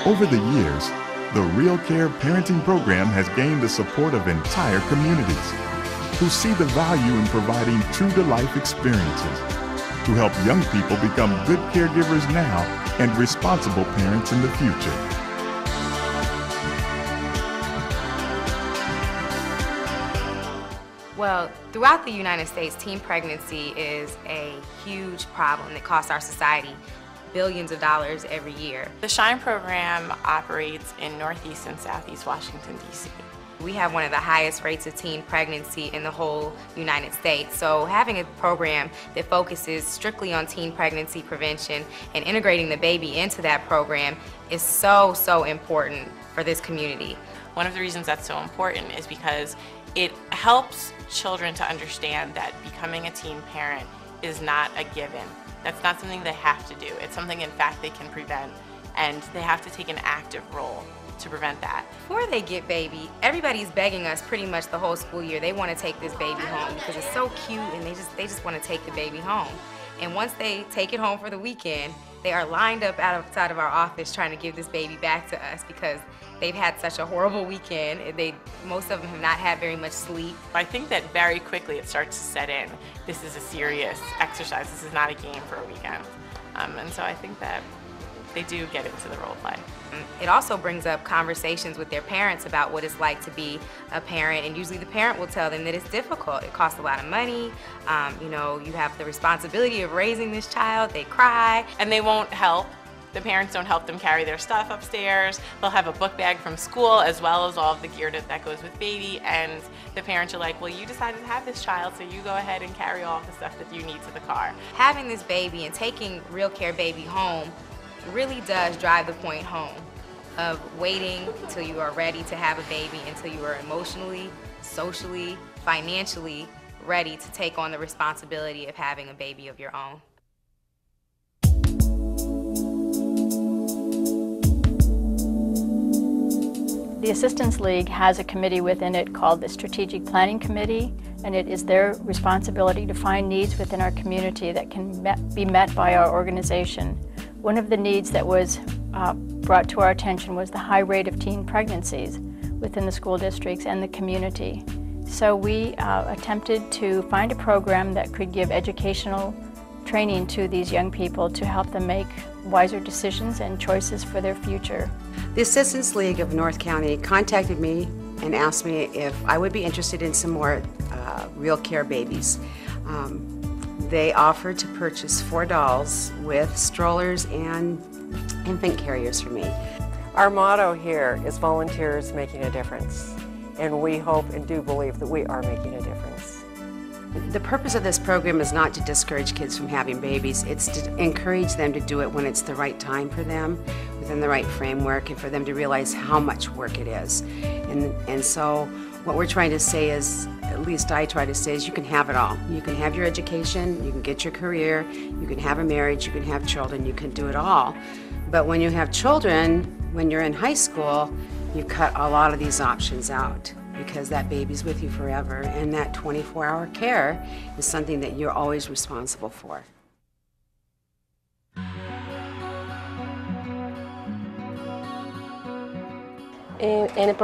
Over the years, the RealCare Parenting Program has gained the support of entire communities who see the value in providing true-to-life experiences to help young people become good caregivers now and responsible parents in the future. Well, throughout the United States, teen pregnancy is a huge problem that costs our society billions of dollars every year. The SHINE program operates in Northeast and Southeast Washington, D.C. We have one of the highest rates of teen pregnancy in the whole United States. So having a program that focuses strictly on teen pregnancy prevention and integrating the baby into that program is so important for this community. One of the reasons that's so important is because it helps children to understand that becoming a teen parent is not a given. That's not something they have to do. It's something, in fact, they can prevent, and they have to take an active role to prevent that. Before they get baby, everybody's begging us pretty much the whole school year. They want to take this baby home because it's so cute, and they just want to take the baby home. And once they take it home for the weekend, they are lined up outside of our office trying to give this baby back to us because they've had such a horrible weekend. Most of them have not had very much sleep. I think that very quickly it starts to set in. This is a serious exercise. This is not a game for a weekend. And so I think that they do get into the role play. It also brings up conversations with their parents about what it's like to be a parent, and usually the parent will tell them that it's difficult. It costs a lot of money. You know, you have the responsibility of raising this child. They cry. And they won't help. The parents don't help them carry their stuff upstairs. They'll have a book bag from school as well as all of the gear that goes with baby, and the parents are like, well, you decided to have this child, so you go ahead and carry all of the stuff that you need to the car. Having this baby and taking RealCare Baby home really does drive the point home of waiting until you are ready to have a baby, until you are emotionally, socially, financially ready to take on the responsibility of having a baby of your own. The Assistance League has a committee within it called the Strategic Planning Committee, and it is their responsibility to find needs within our community that can be met by our organization. One of the needs that was brought to our attention was the high rate of teen pregnancies within the school districts and the community. So we attempted to find a program that could give educational training to these young people to help them make wiser decisions and choices for their future. The Assistance League of North County contacted me and asked me if I would be interested in some more RealCare babies. They offered to purchase 4 dolls with strollers and infant carriers for me. Our motto here is volunteers making a difference, and we hope and do believe that we are making a difference. The purpose of this program is not to discourage kids from having babies, it's to encourage them to do it when it's the right time for them, within the right framework, and for them to realize how much work it is. And so what we're trying to say is, at least I try to say, is you can have it all. You can have your education, you can get your career, you can have a marriage, you can have children, you can do it all. But when you have children, when you're in high school, you cut a lot of these options out, because that baby's with you forever, and that 24-hour care is something that you're always responsible for. In the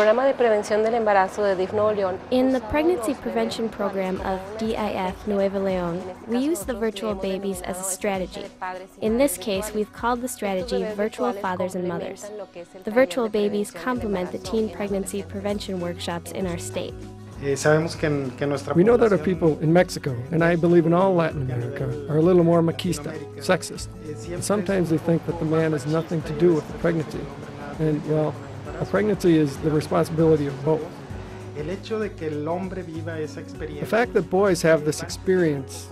pregnancy prevention program of DIF Nuevo León, we use the virtual babies as a strategy. In this case, we've called the strategy Virtual Fathers and Mothers. The virtual babies complement the teen pregnancy prevention workshops in our state. We know that our people in Mexico, and I believe in all Latin America, are a little more machista, sexist. And sometimes they think that the man has nothing to do with the pregnancy. And, well, a pregnancy is the responsibility of both. The fact that boys have this experience,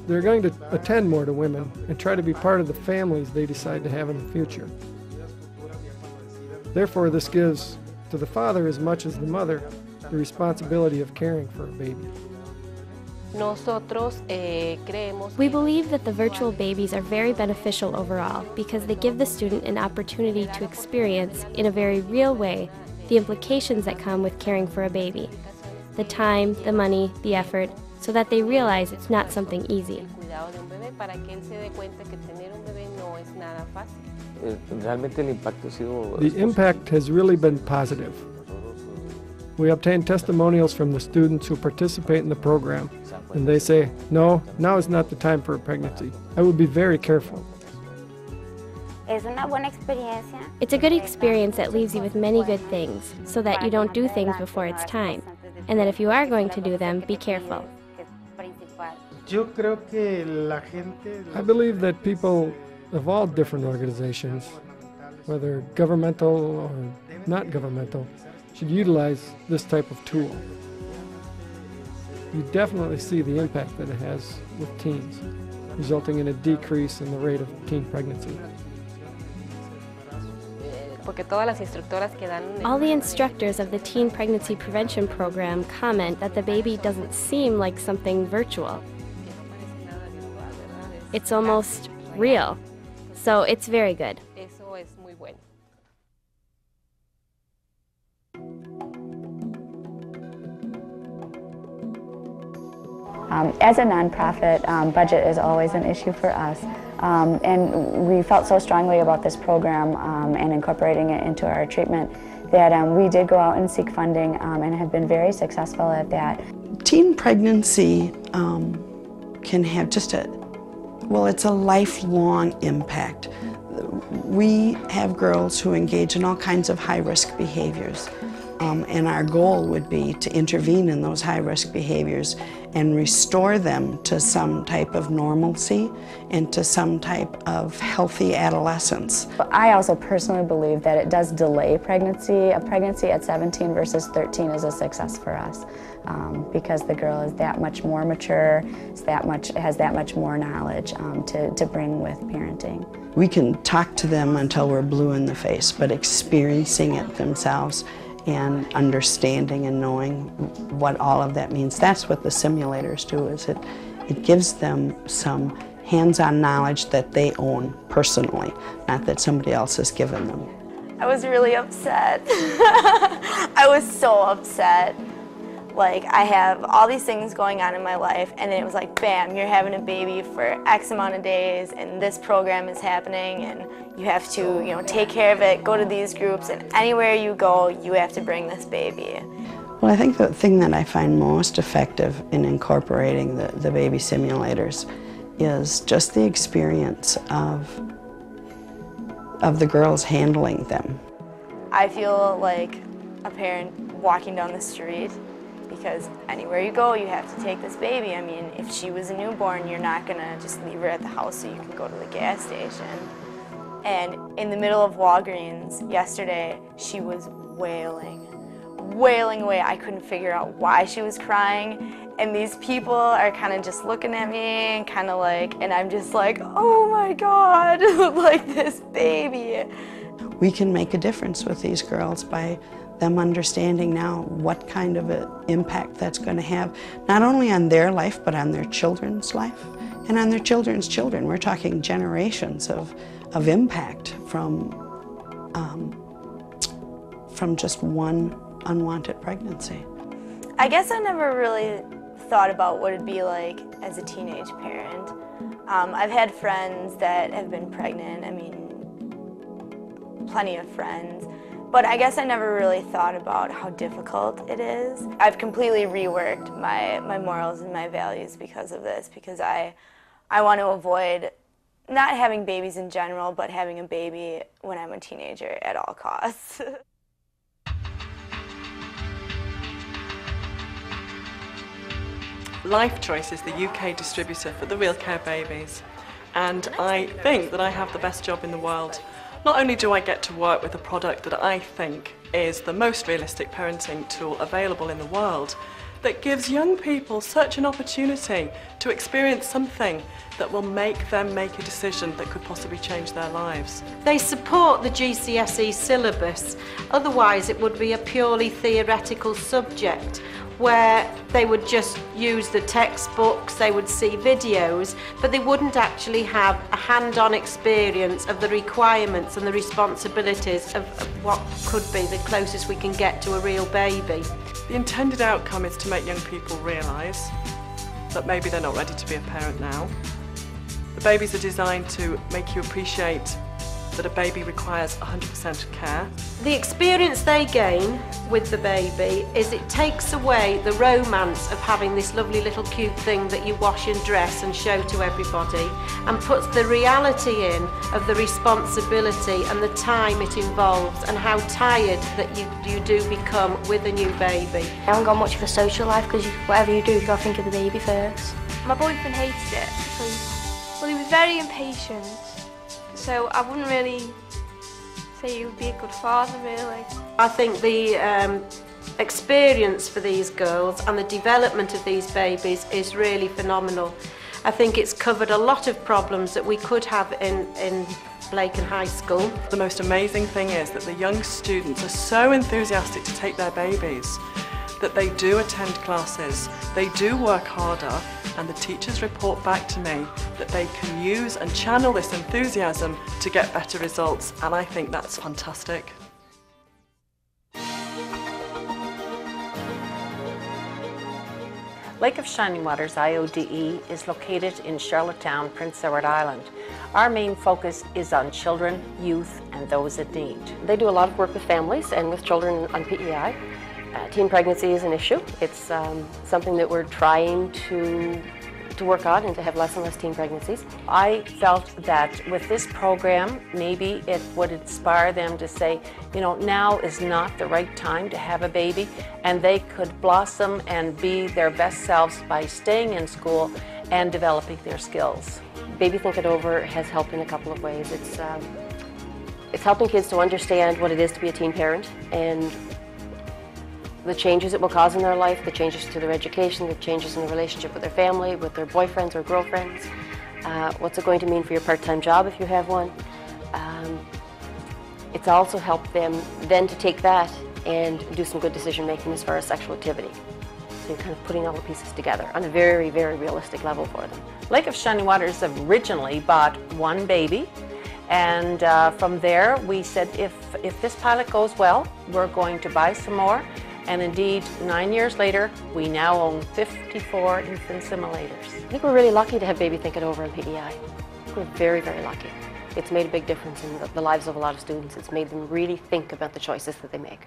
they're going to attend more to women and try to be part of the families they decide to have in the future. Therefore, this gives to the father as much as the mother the responsibility of caring for a baby. We believe that the virtual babies are very beneficial overall because they give the student an opportunity to experience, in a very real way, the implications that come with caring for a baby. The time, the money, the effort, so that they realize it's not something easy. cuidado de un bebé para que él se dé cuenta que tener un bebé no es nada fácil. Realmente el impacto ha sido... The impact has really been positive. We obtain testimonials from the students who participate in the program, and they say, no, now is not the time for a pregnancy. I would be very careful. It's a good experience that leaves you with many good things, so that you don't do things before it's time, and that if you are going to do them, be careful. I believe that people of all different organizations, whether governmental or not governmental, should utilize this type of tool. You definitely see the impact that it has with teens, resulting in a decrease in the rate of teen pregnancy. All the instructors of the Teen Pregnancy Prevention Program comment that the baby doesn't seem like something virtual. It's almost real, so it's very good. As a nonprofit, budget is always an issue for us. And we felt so strongly about this program and incorporating it into our treatment that we did go out and seek funding and have been very successful at that. Teen pregnancy can have just it's a lifelong impact. We have girls who engage in all kinds of high-risk behaviors. And our goal would be to intervene in those high-risk behaviors and restore them to some type of normalcy and to some type of healthy adolescence. I also personally believe that it does delay pregnancy. A pregnancy at 17 versus 13 is a success for us because the girl is that much more mature, has that much more knowledge to bring with parenting. We can talk to them until we're blue in the face, but experiencing it themselves and understanding and knowing what all of that means. That's what the simulators do, is it gives them some hands-on knowledge that they own personally, not that somebody else has given them. I was really upset. I was so upset. Like, I have all these things going on in my life, and then it was like, bam, you're having a baby for X amount of days, and this program is happening, and you have to, take care of it, go to these groups, and anywhere you go, you have to bring this baby. Well, I think the thing that I find most effective in incorporating the baby simulators is just the experience of the girls handling them. I feel like a parent walking down the street, because anywhere you go, you have to take this baby. I mean, if she was a newborn, you're not gonna just leave her at the house so you can go to the gas station. And in the middle of Walgreens yesterday, she was wailing away. I couldn't figure out why she was crying. And these people are kind of just looking at me and kind of like, and I'm just like, oh my God, like this baby. We can make a difference with these girls by them understanding now what kind of an impact that's going to have, not only on their life, but on their children's life and on their children's children. We're talking generations of impact from just one unwanted pregnancy. I guess I never really thought about what it'd be like as a teenage parent. I've had friends that have been pregnant, I mean, plenty of friends. But I guess I never really thought about how difficult it is. I've completely reworked my morals and my values because of this, because I want to avoid not having babies in general, but having a baby when I'm a teenager at all costs. Life Choice is the UK distributor for the RealCare Babies, and I think that I have the best job in the world. Not only do I get to work with a product that I think is the most realistic parenting tool available in the world, that gives young people such an opportunity to experience something that will make them make a decision that could possibly change their lives. They support the GCSE syllabus, otherwise it would be a purely theoretical subject where they would just use the textbooks, they would see videos, but they wouldn't actually have a hand-on experience of the requirements and the responsibilities of what could be the closest we can get to a real baby. The intended outcome is to make young people realise that maybe they're not ready to be a parent now, babies are designed to make you appreciate that a baby requires 100% care. The experience they gain with the baby is it takes away the romance of having this lovely little cute thing that you wash and dress and show to everybody, and puts the reality in of the responsibility and the time it involves and how tired that you do become with a new baby. I haven't got much of a social life because whatever you do, you've got to think of the baby first. My boyfriend hated it because, well, he was very impatient. So I wouldn't really say he would be a good father, really. I think the experience for these girls and the development of these babies is really phenomenal. I think it's covered a lot of problems that we could have in Laken High School. The most amazing thing is that the young students are so enthusiastic to take their babies that they do attend classes, they do work harder, and the teachers report back to me that they can use and channel this enthusiasm to get better results, and I think that's fantastic. Lake of Shining Waters IODE is located in Charlottetown, Prince Edward Island. Our main focus is on children, youth, and those in need. They do a lot of work with families and with children on PEI. Teen pregnancy is an issue. It's something that we're trying to work on and to have less and less teen pregnancies. I felt that with this program, maybe it would inspire them to say, you know, now is not the right time to have a baby, and they could blossom and be their best selves by staying in school and developing their skills. Baby Think It Over has helped in a couple of ways. It's helping kids to understand what it is to be a teen parent and the changes it will cause in their life, the changes to their education, the changes in the relationship with their family, with their boyfriends or girlfriends. What's it going to mean for your part-time job if you have one? It's also helped them then to take that and do some good decision making as far as sexual activity. So you're kind of putting all the pieces together on a very, very realistic level for them. Lake of Shining Waters originally bought one baby, and from there we said if this pilot goes well, we're going to buy some more. And indeed, 9 years later, we now own 54 infant simulators. I think we're really lucky to have Baby Think It Over in PEI. We're very, very lucky. It's made a big difference in the lives of a lot of students. It's made them really think about the choices that they make.